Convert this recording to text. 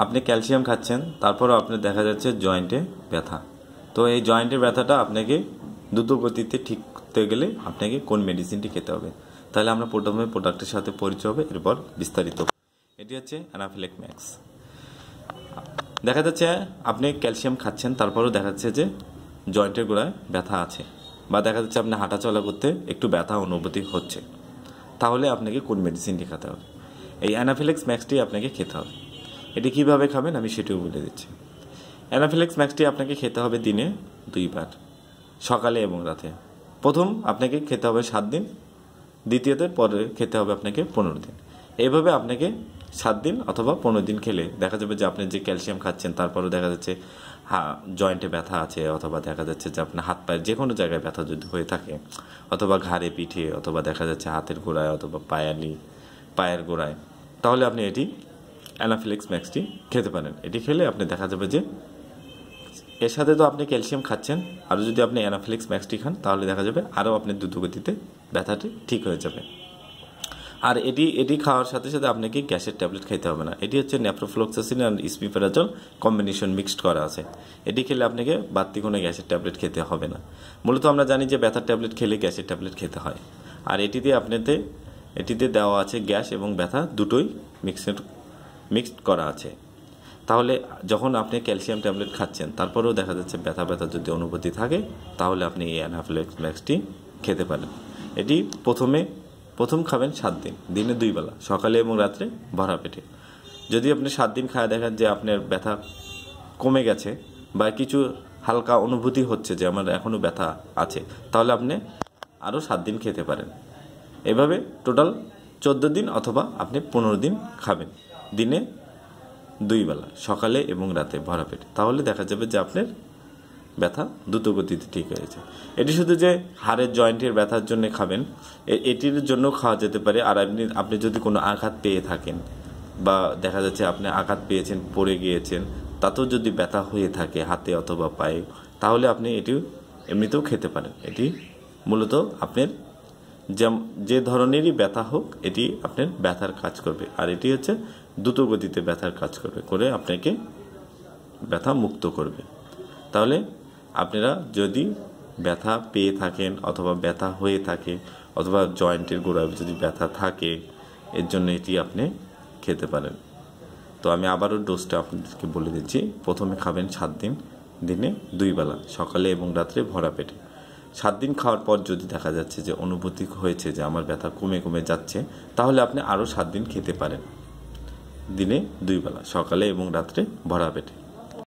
আপনি ক্যালসিয়াম খাচ্ছেন, তারপরও আপনার দেখা যাচ্ছে জয়েন্টে ব্যথা। তো এই জয়েন্টের ব্যথাটা আপনাকে দ্রুত গতিতে ঠিক করতে গেলে আপনাকে কোন মেডিসিনটি খেতে হবে, তাহলে আমরা প্রথমে প্রোডাক্টের সাথে পরিচয় হবে, এরপর বিস্তারিত। এটি হচ্ছে অ্যানাফিল্যাক্স ম্যাক্স। দেখা যাচ্ছে আপনি ক্যালসিয়াম খাচ্ছেন, তারপরও দেখা যাচ্ছে যে জয়েন্টের গোড়ায় ব্যথা আছে, বা দেখা যাচ্ছে আপনি হাঁটাচলা করতে একটু ব্যথা অনুভূতি হচ্ছে, তাহলে আপনাকে কোন মেডিসিনটি খেতে হবে? এই অ্যানাফিল্যাক্স ম্যাক্সটি আপনাকে খেতে হবে। এটি কীভাবে খাবেন আমি সেটিও বলে দিচ্ছি। অ্যানাফিল্যাক্স ম্যাক্সটি আপনাকে খেতে হবে দিনে 2 বার, সকালে এবং রাতে। প্রথম আপনাকে খেতে হবে 7 দিন, দ্বিতীয়তে পরে খেতে হবে আপনাকে 15 দিন। এইভাবে আপনাকে 7 দিন অথবা 15 দিন খেলে দেখা যাবে যে আপনি যে ক্যালসিয়াম খাচ্ছেন, তারপরেও দেখা যাচ্ছে জয়েন্টে ব্যথা আছে, অথবা দেখা যাচ্ছে যে আপনার হাত পায়ের যে কোনো জায়গায় ব্যথা যদি হয়ে থাকে, অথবা ঘাড়ে পিঠে, অথবা দেখা যাচ্ছে হাতের গোড়ায়, অথবা পায়ের গোড়ায়, তাহলে আপনি এটি অ্যানাফিল্যাক্স ম্যাক্সটি খেতে পারেন। এটি খেলে আপনি দেখা যাবে যে এর সাথে তো আপনি ক্যালসিয়াম খাচ্ছেন, আরও যদি আপনি অ্যানাফিল্যাক্স ম্যাক্সটি খান তাহলে দেখা যাবে আরও আপনি দ্রুতগতিতে ব্যথাটি ঠিক হয়ে যাবে। আর এটি খাওয়ার সাথে সাথে আপনাকে গ্যাসের ট্যাবলেট খেতে হবে না। এটি হচ্ছে নেপ্রোফ্লক্সাসিন আর ইসমিফেরাজল কম্বিনেশন মিক্সড করা আছে। এটি খেলে আপনাকে বাড়তি কোনো গ্যাসের ট্যাবলেট খেতে হবে না। মূলত আমরা জানি যে ব্যথার ট্যাবলেট খেলে গ্যাসের ট্যাবলেট খেতে হয়, আর এটিতে দেওয়া আছে গ্যাস এবং ব্যথা দুটোই মিক্সড করা আছে। তাহলে যখন আপনি ক্যালসিয়াম ট্যাবলেট খাচ্ছেন, তারপরেও দেখা যাচ্ছে ব্যথা যদি অনুভূতি থাকে, তাহলে আপনি এই অ্যানাফিল্যাক্স ম্যাক্সটি খেতে পারেন। এটি প্রথম খাবেন 7 দিন, দিনে 2 বেলা, সকালে এবং রাত্রে ভরা পেটে। যদি আপনি 7 দিন খায় দেখেন যে আপনার ব্যথা কমে গেছে বা কিছু হালকা অনুভূতি হচ্ছে যে আমার এখনও ব্যথা আছে, তাহলে আপনি আরও 7 দিন খেতে পারেন। এভাবে টোটাল 14 দিন অথবা আপনি 15 দিন খাবেন, দিনে 2 বেলা, সকালে এবং রাতে ভরা পেটে। তাহলে দেখা যাবে যে আপনার ব্যথা দ্রুত গতিতে ঠিক হয়েছে। এটি শুধু যে হাড়ের জয়েন্টের ব্যথার জন্য খাবেন এটির জন্য খাওয়া যেতে পারে। আর আপনি যদি কোনো আঘাত পেয়ে থাকেন, বা দেখা যাচ্ছে আপনি আঘাত পেয়েছেন, পড়ে গিয়েছেন, তাতেও যদি ব্যথা হয়ে থাকে হাতে অথবা পায়ে, তাহলে আপনি এটি এমনিতেও খেতে পারেন। এটি মূলত আপনার যে ধরনেরই ব্যথা হোক, এটি আপনার ব্যথার কাজ করবে। আর এটি হচ্ছে দ্রুত গতিতে ব্যথার কাজ করে আপনাকে ব্যথা মুক্ত করবে। তাহলে আপনারা যদি ব্যথা পেয়ে থাকেন, অথবা ব্যথা হয়ে থাকে, অথবা জয়েন্টের গোড়ায় যদি ব্যথা থাকে, এর জন্য এটি আপনি খেতে পারেন। তো আমি আবারও ডোজটা আপনাদেরকে বলে দিচ্ছি। প্রথমে খাবেন 7 দিন, দিনে 2 বেলা, সকালে এবং রাত্রে ভরা পেটে। 7 দিন খাওয়ার পর যদি দেখা যাচ্ছে যে অনুভূতি হয়েছে যে আমার ব্যথা কমে যাচ্ছে, তাহলে আপনি আরও 7 দিন খেতে পারেন, দিনে 2 বেলা, সকালে এবং রাত্রে ভরা পেটে।